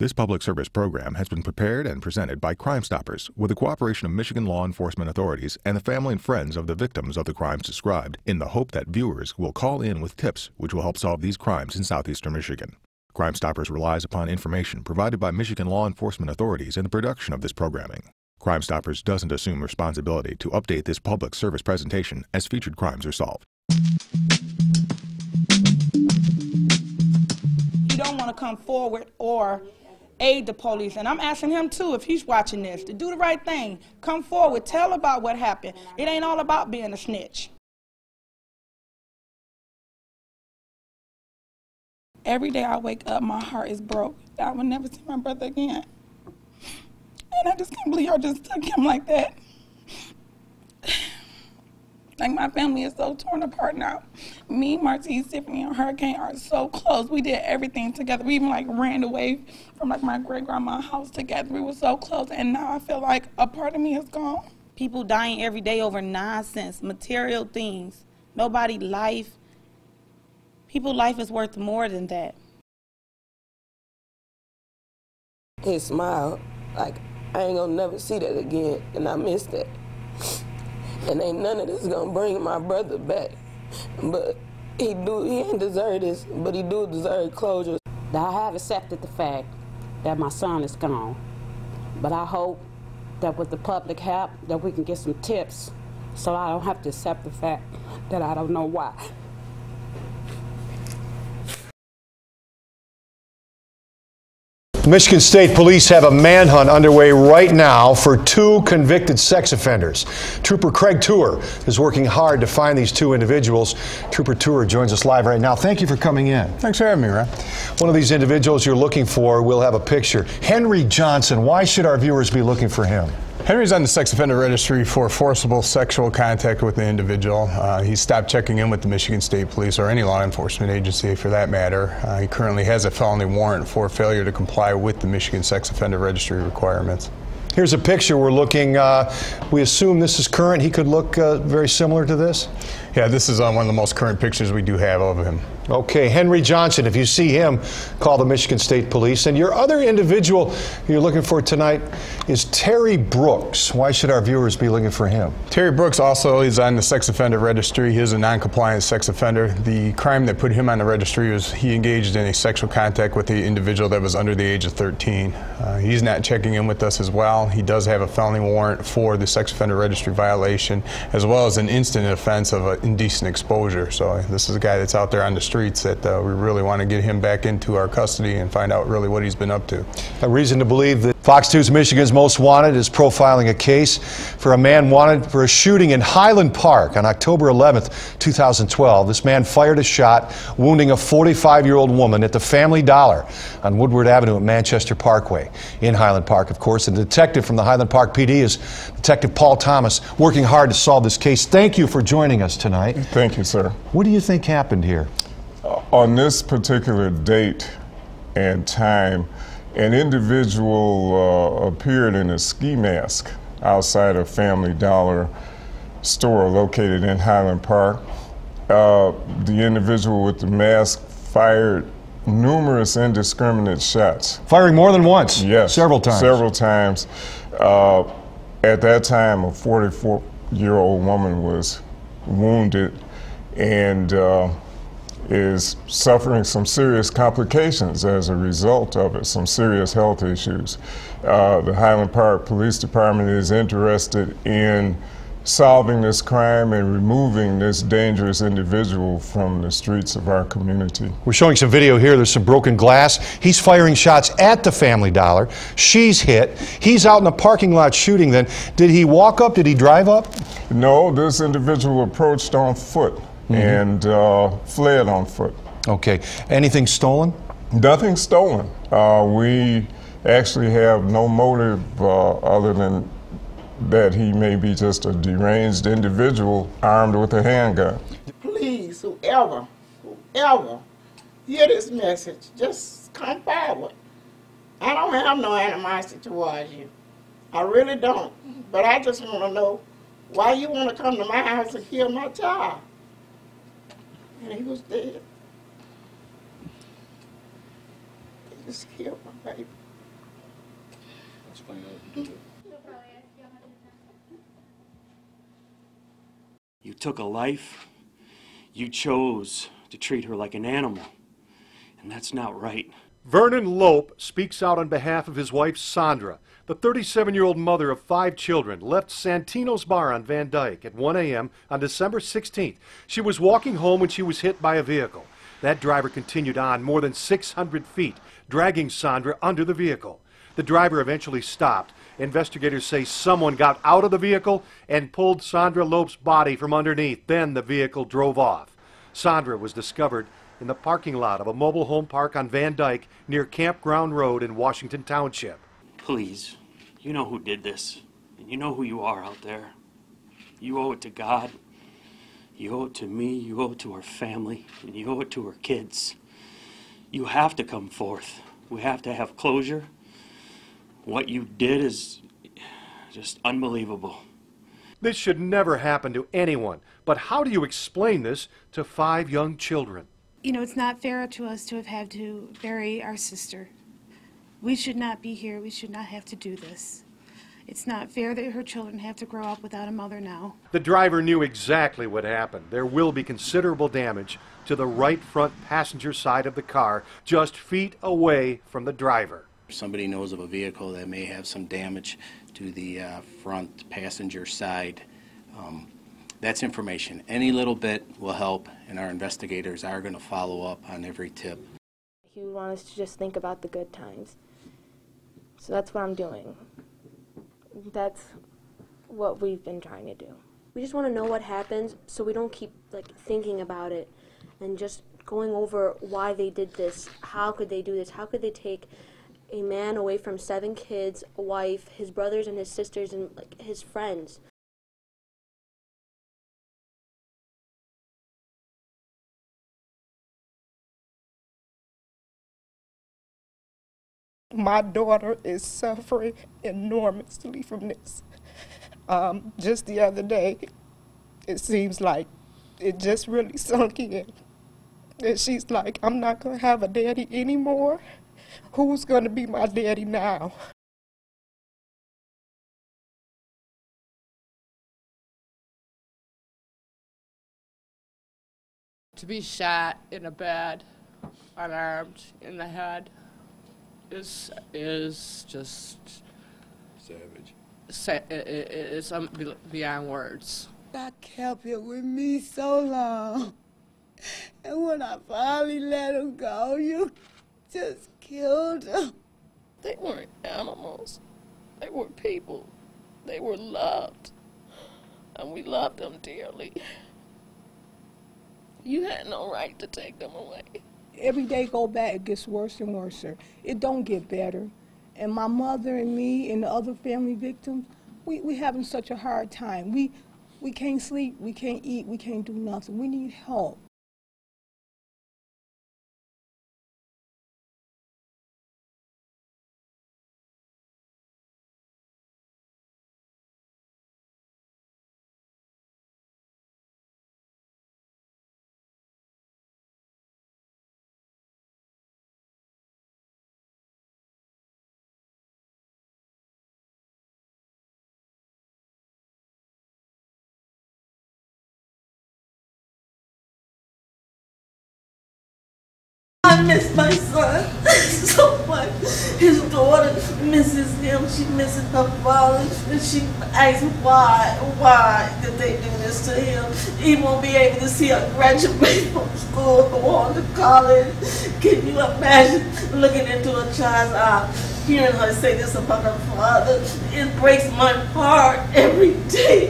This public service program has been prepared and presented by Crime Stoppers with the cooperation of Michigan law enforcement authorities and the family and friends of the victims of the crimes described, in the hope that viewers will call in with tips which will help solve these crimes in southeastern Michigan. Crime Stoppers relies upon information provided by Michigan law enforcement authorities in the production of this programming. Crime Stoppers doesn't assume responsibility to update this public service presentation as featured crimes are solved. You don't want to come forward or aid the police, and I'm asking him too, if he's watching this, to do the right thing. Come forward, tell about what happened. It ain't all about being a snitch. Every day I wake up, my heart is broke. I will never see my brother again. And I just can't believe y'all just took him like that. Like, my family is so torn apart now. Me, Martise, Tiffany, and Hurricane are so close. We did everything together. We even ran away from my great-grandma's house together. We were so close, and now I feel like a part of me is gone. People dying every day over nonsense, material things. Nobody's life. People's life is worth more than that. He smiled like, I ain't gonna never see that again, and I miss that. And ain't none of this gonna bring my brother back. But he ain't deserve this, but he do deserve closure. I have accepted the fact that my son is gone. But I hope that with the public help, that we can get some tips so I don't have to accept the fact that I don't know why. Michigan State Police have a manhunt underway right now for 2 convicted sex offenders. Trooper Craig Tour is working hard to find these 2 individuals. Trooper Tour joins us live right now. Thank you for coming in. Thanks for having me, Ron. One of these individuals you're looking for, we'll have a picture. Henry Johnson. Why should our viewers be looking for him? Henry's on the sex offender registry for forcible sexual contact with the individual. He stopped checking in with the Michigan State Police or any law enforcement agency for that matter. He currently has a felony warrant for failure to comply with the Michigan sex offender registry requirements. Here's a picture we're looking. We assume this is current. He could look very similar to this? Yeah, this is one of the most current pictures we do have of him. Okay, Henry Johnson, if you see him, call the Michigan State Police. And your other individual you're looking for tonight is Terry Brooks. Why should our viewers be looking for him? Terry Brooks also is on the sex offender registry. He is a non-compliant sex offender. The crime that put him on the registry was he engaged in a sexual contact with the individual that was under the age of 13. He's not checking in with us as well. He does have a felony warrant for the sex offender registry violation, as well as an instant offense of indecent exposure. So this is a guy that's out there on the streets that we really want to get him back into our custody and find out really what he's been up to. A reason to believe that Fox 2's Michigan's Most Wanted is profiling a case for a man wanted for a shooting in Highland Park on October 11th, 2012. This man fired a shot, wounding a 45-year-old woman at the Family Dollar on Woodward Avenue at Manchester Parkway. In Highland Park, of course, the detective from the Highland Park PD is Detective Paul Thomas, working hard to solve this case. Thank you for joining us tonight. Thank you, sir. What do you think happened here? On this particular date and time, an individual appeared in a ski mask outside a Family Dollar store located in Highland Park. The individual with the mask fired numerous indiscriminate shots. Firing more than once? Yes. Several times? Several times. At that time, a 44-year-old woman was wounded and is suffering some serious complications as a result of it, some serious health issues. The Highland Park Police Department is interested in solving this crime and removing this dangerous individual from the streets of our community. We're showing some video here. There's some broken glass. He's firing shots at the Family Dollar. She's hit. He's out in the parking lot shooting then. Did he walk up? Did he drive up? No, this individual approached on foot and fled on foot. Okay. Anything stolen? Nothing stolen. We actually have no motive other than that he may be just a deranged individual armed with a handgun. Please, whoever hear this message, just come forward. I don't have no animosity towards you. I really don't. But I just want to know why you want to come to my house and kill my child. And he was dead. They just killed my baby. explain that. You took a life. You chose to treat her like an animal, and that's not right. Vernon Lope speaks out on behalf of his wife, Sandra. The 37-year-old mother of 5 children left Santino's bar on Van Dyke at 1 a.m. on December 16th. She was walking home when she was hit by a vehicle. That driver continued on more than 600 feet, dragging Sandra under the vehicle. The driver eventually stopped. Investigators say someone got out of the vehicle and pulled Sandra Lope's body from underneath. Then the vehicle drove off. Sandra was discovered in the parking lot of a mobile home park on Van Dyke near Campground Road in Washington Township. Please, you know who did this, and you know who you are out there. You owe it to God, you owe it to me, you owe it to our family, and you owe it to our kids. You have to come forth. We have to have closure. What you did is just unbelievable. This should never happen to anyone, but how do you explain this to 5 young children? You know, it's not fair to us to have had to bury our sister. We should not be here. We should not have to do this. It's not fair that her children have to grow up without a mother now. The driver knew exactly what happened. There will be considerable damage to the right front passenger side of the car, just feet away from the driver. If somebody knows of a vehicle that may have some damage to the front passenger side, that's information. Any little bit will help, and our investigators are going to follow up on every tip. He would want us to just think about the good times. So that's what I'm doing. That's what we've been trying to do. We just want to know what happens so we don't keep thinking about it and just going over why they did this. How could they do this? How could they take a man away from 7 kids, a wife, his brothers and his sisters, and his friends? My daughter is suffering enormously from this. Just the other day, it seems like it just really sunk in. And she's like, I'm not going to have a daddy anymore. Who's going to be my daddy now? To be shot in a bed, unarmed, in the head, is just savage. It's beyond words. I kept him with me so long, and when I finally let him go, you just killed him. They weren't animals. They were people. They were loved, and we loved them dearly. You had no right to take them away. Every day go back, it gets worse and worse. It don't get better. And my mother and me and the other family victims, we having such a hard time. We can't sleep, we can't eat, we can't do nothing. We need help. I miss my son so much. His daughter misses him. She misses her father. And she asks why did they do this to him? He won't be able to see her graduate from school, go on to college. Can you imagine looking into a child's eye, hearing her say this about her father? It breaks my heart every day.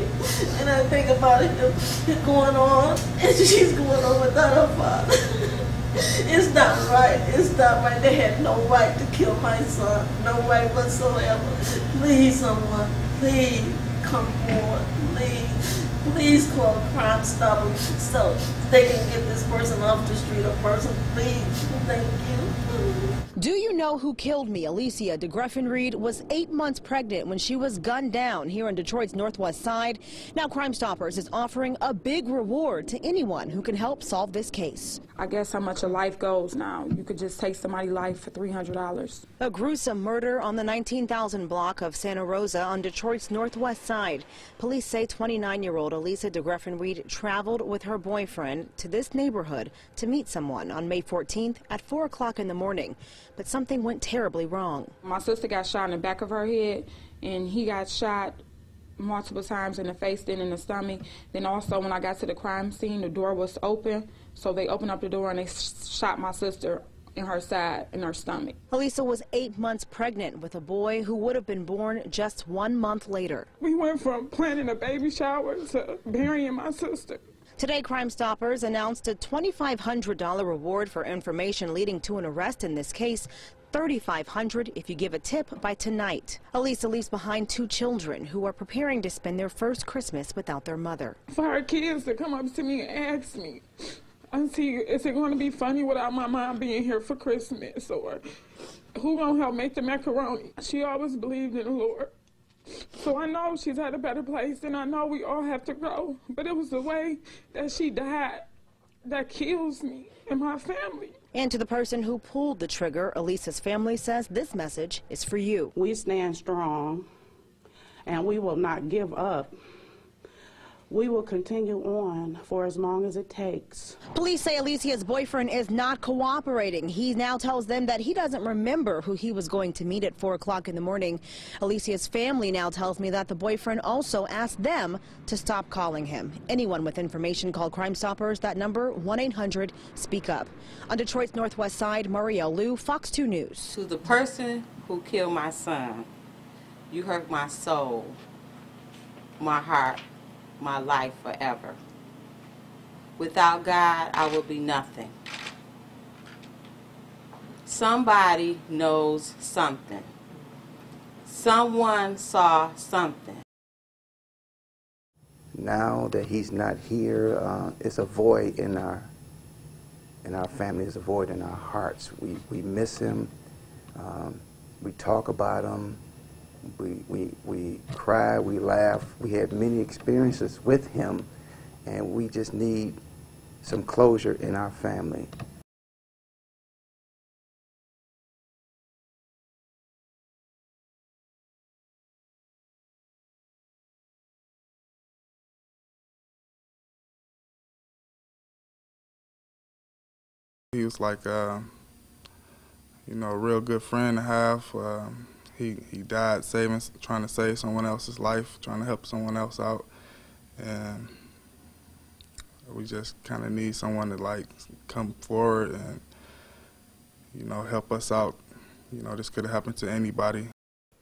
And I think about it going on, and she's going on without her father. It's not right. It's not right. They had no right to kill my son. No right whatsoever. Please, someone, please come forward. Please call Crime Stoppers so they can get this person off the street. A person, please. Thank you. Do you know know who killed me. Alicia DeGreffenried was 8 months pregnant when she was gunned down here in Detroit's Northwest Side. Now Crime Stoppers is offering a big reward to anyone who can help solve this case. I guess how much a life goes now. You could just take somebody's life for $300. A gruesome murder on the 19,000 block of Santa Rosa on Detroit's Northwest Side. Police say 29-year-old Alicia DeGreffenried traveled with her boyfriend to this neighborhood to meet someone on May 14th at 4 o'clock in the morning. But something went terribly wrong. My sister got shot in the back of her head, and he got shot multiple times in the face, then in the stomach. Then also when I got to the crime scene, the door was open, so they opened up the door and they shot my sister in her side, in her stomach. Alicia was 8 months pregnant with a boy who would have been born just 1 month later. We went from planning a baby shower to burying my sister. Today, Crime Stoppers announced a $2,500 reward for information leading to an arrest in this case. $3,500 if you give a tip by tonight. Alicia leaves behind 2 children who are preparing to spend their first Christmas without their mother. For her kids to come up to me and ask me, Auntie, is it going to be funny without my mom being here for Christmas? Or who going to help make the macaroni? She always believed in the Lord. So I know she's at a better place, and I know we all have to grow. But it was the way that she died that kills me and my family. And to the person who pulled the trigger, Alicia's family says this message is for you. We stand strong, and we will not give up. We will continue on for as long as it takes. Police say Alicia's boyfriend is not cooperating. He now tells them that he doesn't remember who he was going to meet at 4 o'clock in the morning. Alicia's family now tells me that the boyfriend also asked them to stop calling him. Anyone with information, call Crime Stoppers. That number, 1-800-SPEAK-UP. On Detroit's Northwest Side, Marielle Liu, Fox 2 News. To the person who killed my son, you hurt my soul, my heart, my life forever. Without God, I will be nothing. Somebody knows something. Someone saw something. Now that he's not here, it's a void in our family. It's a void in our hearts. We miss him. We talk about him. We cry, we laugh. We had many experiences with him, and we just need some closure in our family. He was like, a real good friend to have. He died trying to save someone else's life, trying to help someone else out, and we just kind of need someone to come forward and help us out. This could have happened to anybody.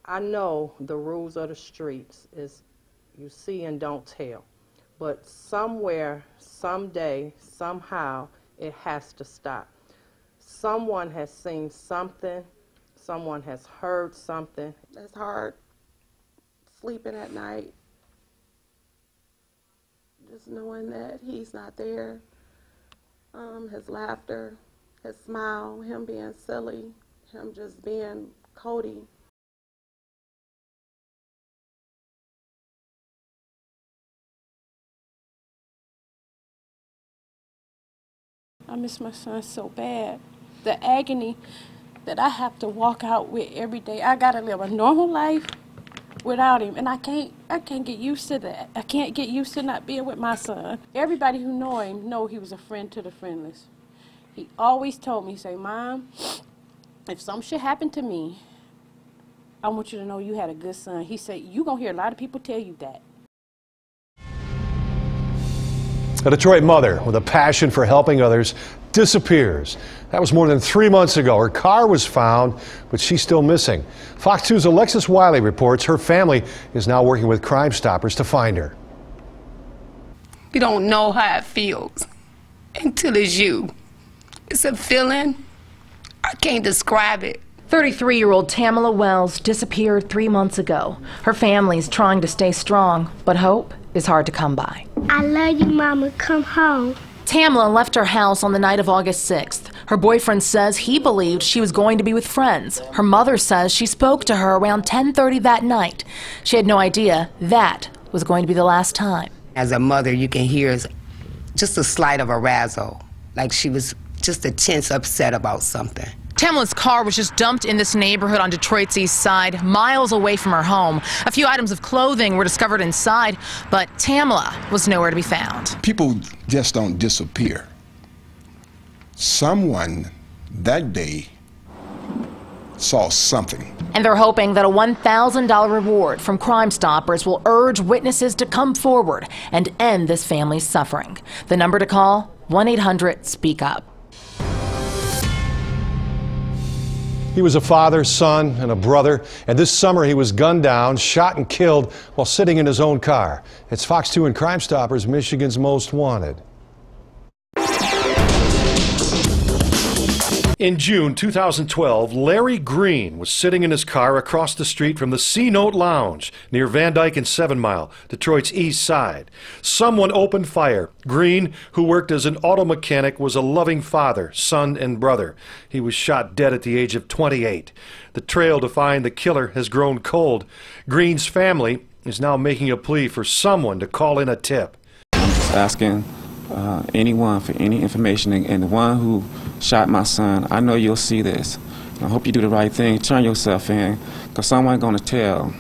I know the rules of the streets is you see and don't tell, but somewhere, someday, somehow, it has to stop. Someone has seen something. Someone has heard something. It's hard sleeping at night, just knowing that he's not there. His laughter, his smile, him being silly, him just being Cody. I miss my son so bad. The agony that I have to walk out with every day. I gotta live a normal life without him, and I can't get used to that. I can't get used to not being with my son. Everybody who know him know he was a friend to the friendless. He always told me, say, Mom, if something should happen to me, I want you to know you had a good son. He said, you gonna hear a lot of people tell you that. A Detroit mother with a passion for helping others disappears. That was more than 3 months ago. Her car was found, but she's still missing. Fox 2's Alexis Wiley reports her family is now working with Crime Stoppers to find her. You don't know how it feels until it's you. It's a feeling, I can't describe it. 33-year-old Tamala Wells disappeared 3 months ago. Her family's trying to stay strong, but hope is hard to come by. I love you, Mama. Come home. Tamala left her house on the night of August 6th. Her boyfriend says he believed she was going to be with friends. Her mother says she spoke to her around 10:30 that night. She had no idea that was going to be the last time. As a mother, you can hear just a slight of a razzle, like she was just a tense upset about something. Tamala's car was just dumped in this neighborhood on Detroit's east side, miles away from her home. A few items of clothing were discovered inside, but Tamala was nowhere to be found. People just don't disappear. Someone that day saw something. And they're hoping that a $1,000 reward from Crime Stoppers will urge witnesses to come forward and end this family's suffering. The number to call, 1-800-SPEAK-UP. He was a father, son, and a brother, and this summer he was gunned down, shot and killed while sitting in his own car. It's Fox 2 and Crime Stoppers, Michigan's Most Wanted. In June 2012, Larry Green was sitting in his car across the street from the C-Note Lounge near Van Dyke and 7 Mile, Detroit's east side. Someone opened fire. Green, who worked as an auto mechanic, was a loving father, son, and brother. He was shot dead at the age of 28. The trail to find the killer has grown cold. Green's family is now making a plea for someone to call in a tip. I'm just asking anyone for any information, and the one who shot my son, I know you'll see this. I hope you do the right thing. Turn yourself in, because someone's going to tell.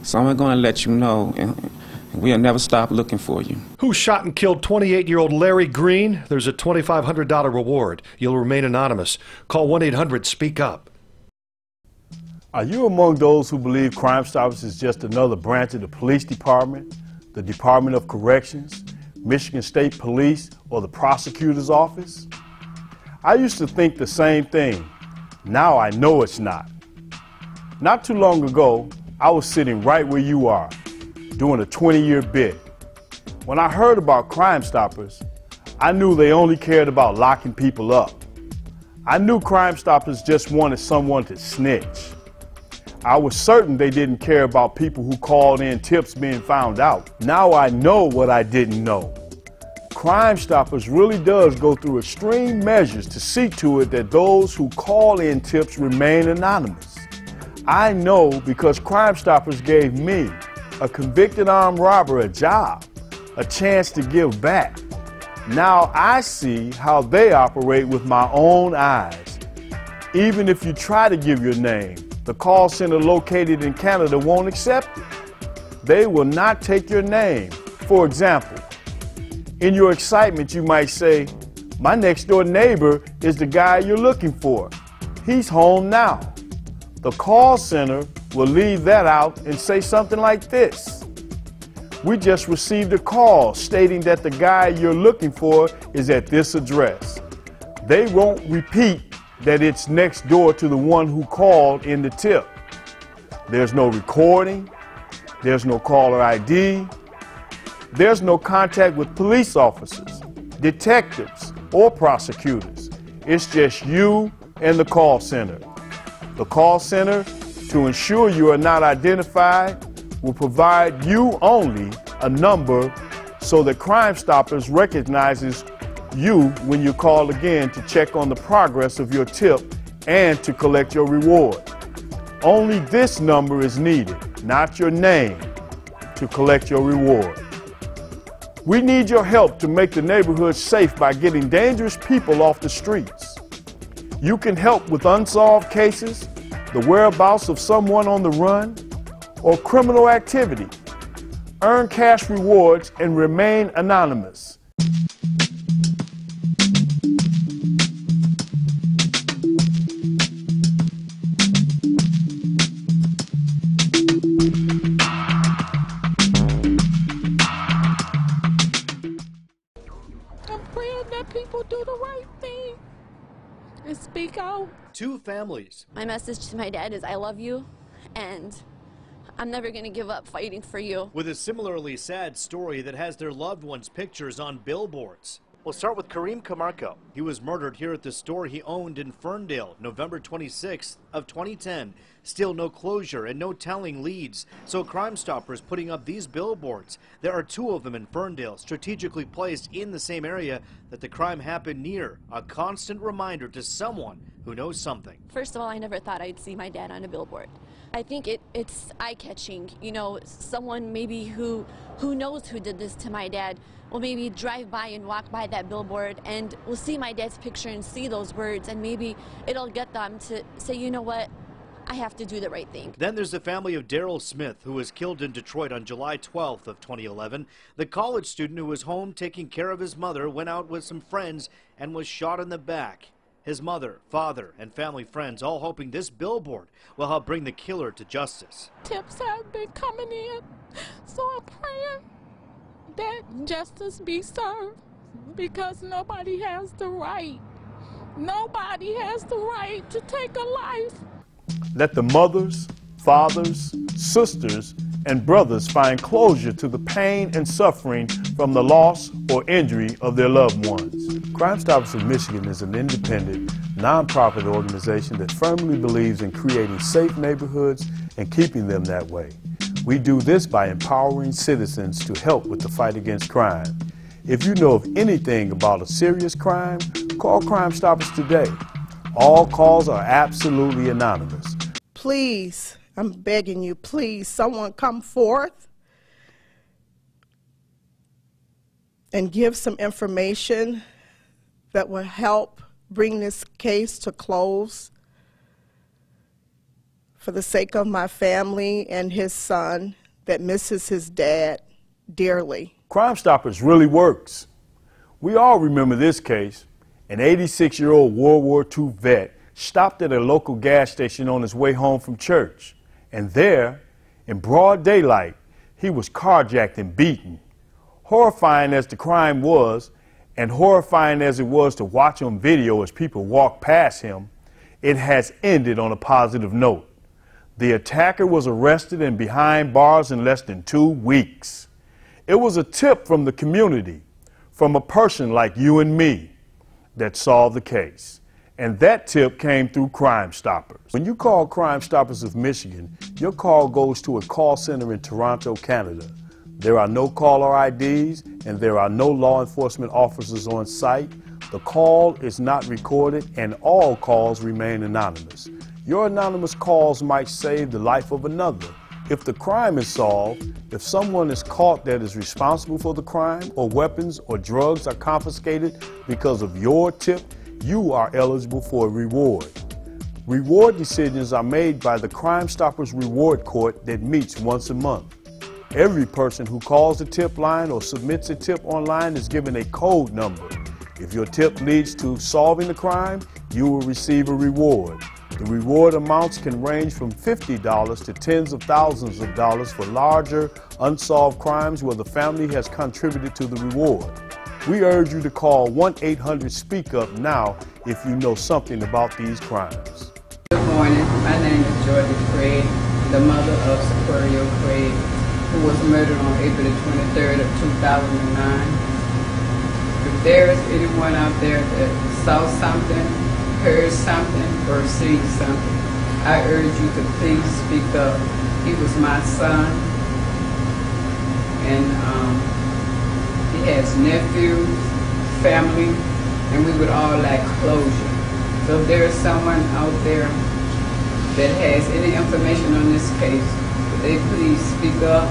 Someone's going to let you know, and we'll never stop looking for you. Who shot and killed 28-year-old Larry Green? There's a $2,500 reward. You'll remain anonymous. Call 1-800-SPEAK-UP. Are you among those who believe Crime Stoppers is just another branch of the police department, the Department of Corrections, Michigan State Police, or the prosecutor's office? I used to think the same thing. Now I know it's not. Not too long ago, I was sitting right where you are, doing a 20-year bid. When I heard about Crime Stoppers, I knew they only cared about locking people up. I knew Crime Stoppers just wanted someone to snitch. I was certain they didn't care about people who called in tips being found out. Now I know what I didn't know. Crime Stoppers really does go through extreme measures to see to it that those who call in tips remain anonymous. I know because Crime Stoppers gave me, a convicted armed robber, a job, a chance to give back. Now I see how they operate with my own eyes. Even if you try to give your name, the call center located in Canada won't accept it. They will not take your name. For example, in your excitement, you might say, my next door neighbor is the guy you're looking for. He's home now. The call center will leave that out and say something like this. We just received a call stating that the guy you're looking for is at this address. They won't repeat that it's next door to the one who called in the tip. There's no recording, there's no caller ID, there's no contact with police officers, detectives, or prosecutors. It's just you and the call center. The call center, to ensure you are not identified, will provide you only a number so that Crime Stoppers recognizes you when you call again to check on the progress of your tip and to collect your reward. Only this number is needed, not your name, to collect your reward. We need your help to make the neighborhood safe by getting dangerous people off the streets. You can help with unsolved cases, the whereabouts of someone on the run, or criminal activity. Earn cash rewards and remain anonymous. People do the right thing and speak out. Two families. My message to my dad is I love you and I'm never going to give up fighting for you. With a similarly sad story that has their loved ones' pictures on billboards. We'll start with Kareem Camarco. He was murdered here at the store he owned in Ferndale, November 26th of 2010. Still no closure and no telling leads. So Crime Stoppers putting up these billboards. There are 2 of them in Ferndale, strategically placed in the same area that the crime happened near. A constant reminder to someone who knows something. First of all, I never thought I'd see my dad on a billboard. I think it's eye-catching. You know, someone maybe who knows who did this to my dad will maybe drive by and walk by that billboard and will see my dad's picture and see those words, and maybe it'll get them to say, you know what, I have to do the right thing. Then there's the family of Daryl Smith, who was killed in Detroit on July 12th of 2011. The college student who was home taking care of his mother went out with some friends and was shot in the back. His mother, father, and family friends all hoping this billboard will help bring the killer to justice. Tips have been coming in, so I'm praying that justice be served, because nobody has the right. Nobody has the right to take a life. Let the mothers, fathers, sisters, and brothers find closure to the pain and suffering from the loss or injury of their loved ones. Crime Stoppers of Michigan is an independent, nonprofit organization that firmly believes in creating safe neighborhoods and keeping them that way. We do this by empowering citizens to help with the fight against crime. If you know of anything about a serious crime, call Crime Stoppers today. All calls are absolutely anonymous. Please, I'm begging you, please, someone come forth and give some information that will help bring this case to close for the sake of my family and his son that misses his dad dearly. Crime Stoppers really works. We all remember this case. An 86-year-old World War II vet stopped at a local gas station on his way home from church. And there, in broad daylight, he was carjacked and beaten. Horrifying as the crime was, and horrifying as it was to watch on video as people walked past him, it has ended on a positive note. The attacker was arrested and behind bars in less than 2 weeks. It was a tip from the community, from a person like you and me, that solved the case. And that tip came through Crime Stoppers. When you call Crime Stoppers of Michigan, your call goes to a call center in Toronto, Canada. There are no caller IDs and there are no law enforcement officers on site. The call is not recorded and all calls remain anonymous. Your anonymous calls might save the life of another. If the crime is solved, if someone is caught that is responsible for the crime, or weapons or drugs are confiscated because of your tip, you are eligible for a reward. Reward decisions are made by the Crime Stoppers Reward Court that meets once a month. Every person who calls the tip line or submits a tip online is given a code number. If your tip leads to solving the crime, you will receive a reward. The reward amounts can range from $50 to tens of thousands of dollars for larger, unsolved crimes where the family has contributed to the reward. We urge you to call 1-800-SPEAK-UP now if you know something about these crimes. Good morning. My name is Georgia Craig, the mother of Superior Craig, who was murdered on April the 23rd of 2009. If there is anyone out there that saw something, heard something, or seen something, I urge you to please speak up. He was my son, and he has nephews, family, and we would all like closure. So if there is someone out there that has any information on this case, would they please speak up?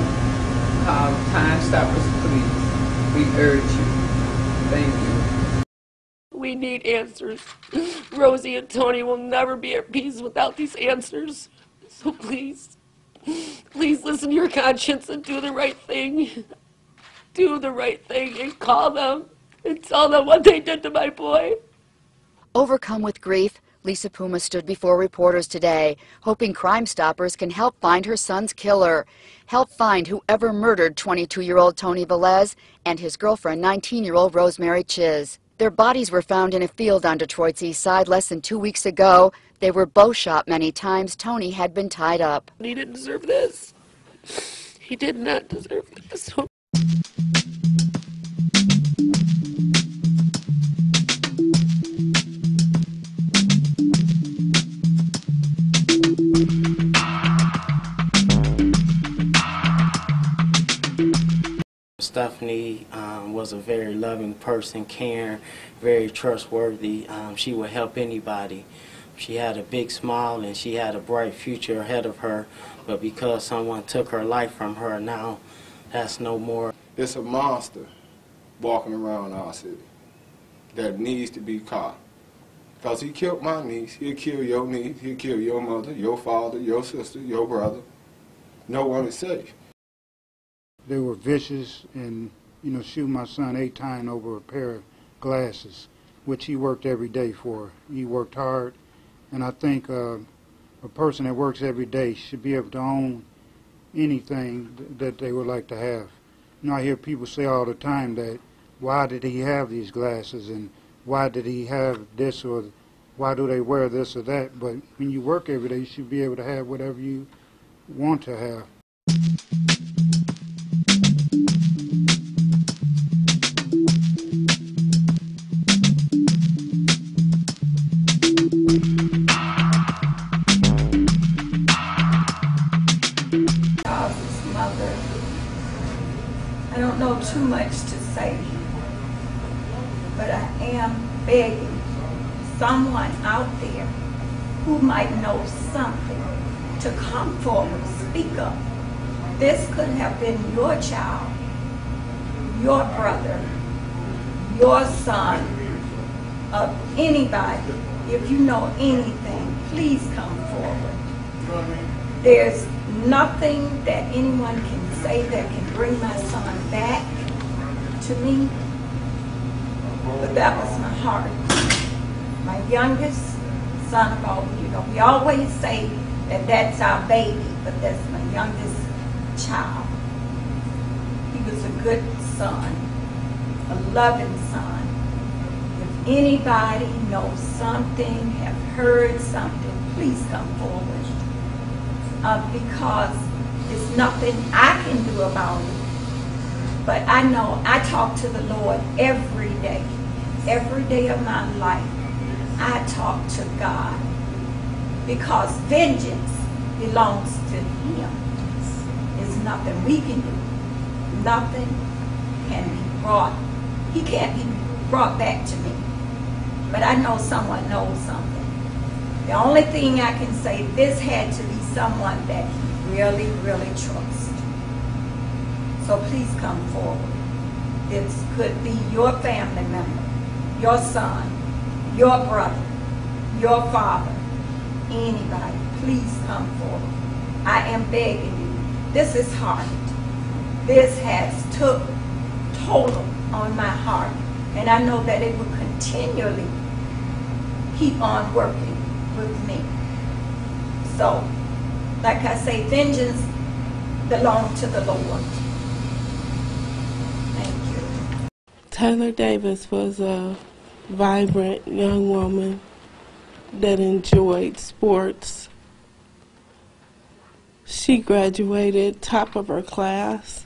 Call Crime Stoppers, please. We urge you. Thank you. We need answers. Rosie and Tony will never be at peace without these answers. So please, please listen to your conscience and do the right thing. Do the right thing and call them and tell them what they did to my boy. Overcome with grief, Lisa Puma stood before reporters today, hoping Crime Stoppers can help find her son's killer, help find whoever murdered 22-year-old Tony Velez and his girlfriend, 19-year-old Rosemary Chiz. Their bodies were found in a field on Detroit's east side less than 2 weeks ago. They were both shot many times. Tony had been tied up. He didn't deserve this. He did not deserve this. Thank you. Stephanie was a very loving person, caring, very trustworthy. She would help anybody. She had a big smile and she had a bright future ahead of her, but because someone took her life from her, now that's no more. It's a monster walking around our city that needs to be caught. Because he killed my niece, he'll kill your niece, he'll kill your mother, your father, your sister, your brother. No one is safe. They were vicious and, shoot my son 8 times over a pair of glasses, which he worked every day for. He worked hard, and I think a person that works every day should be able to own anything that they would like to have. I hear people say all the time that, why did he have these glasses, and why did he have this, or why do they wear this or that? But when you work every day, you should be able to have whatever you want to have. Mother, I don't know too much to say, but I am begging someone out there who might know something to come forward, speak up. This could have been your child, your brother, your son, of anybody. If you know anything, please come forward. There's nothing that anyone can say that can bring my son back to me, but that was my heart. My youngest son of all, we always say that that's our baby, but that's my youngest child. He was a good son, a loving son. If anybody knows something, have heard something, please come forward. Because there's nothing I can do about it. But I know I talk to the Lord every day of my life. I talk to God, because vengeance belongs to Him. There's nothing we can do. Nothing can be brought. He can't be brought back to me. But I know someone knows something. The only thing I can say, this had to be someone that he really, really trusts. So please come forward. This could be your family member, your son, your brother, your father, anybody. Please come forward. I am begging you. This is hard. This has took total on my heart. And I know that it will continually keep on working with me. So, like I say, vengeance belongs to the Lord. Thank you. Taylor Davis was a vibrant young woman that enjoyed sports. She graduated top of her class.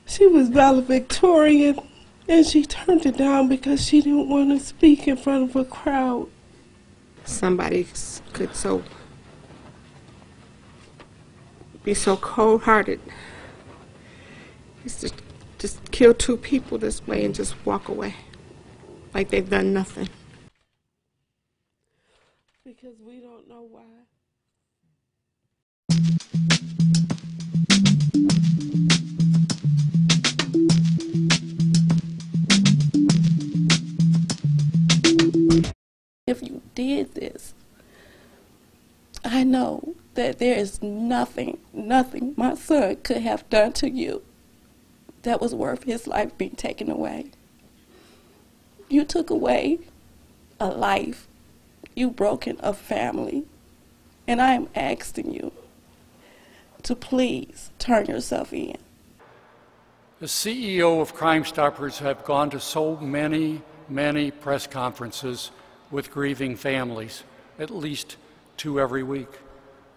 She was valedictorian, and she turned it down because she didn't want to speak in front of a crowd. Somebody could be so cold-hearted, just kill 2 people this way and just walk away like they've done nothing. Because we don't know why. If you did this, I know that there is nothing my son could have done to you that was worth his life being taken away. You took away a life. You broken a family. And I am asking you to please turn yourself in. The CEO of Crime Stoppers have gone to so many press conferences with grieving families, at least 2 every week.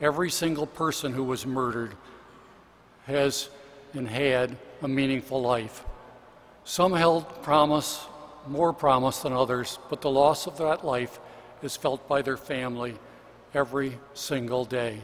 Every single person who was murdered has and had a meaningful life. Some held promise, more promise than others, but the loss of that life is felt by their family every single day.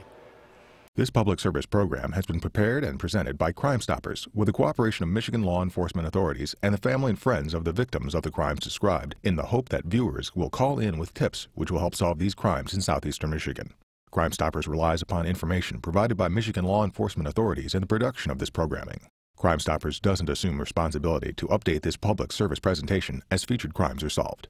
This public service program has been prepared and presented by Crime Stoppers with the cooperation of Michigan law enforcement authorities and the family and friends of the victims of the crimes described, in the hope that viewers will call in with tips which will help solve these crimes in southeastern Michigan. Crime Stoppers relies upon information provided by Michigan law enforcement authorities in the production of this programming. Crime Stoppers doesn't assume responsibility to update this public service presentation as featured crimes are solved.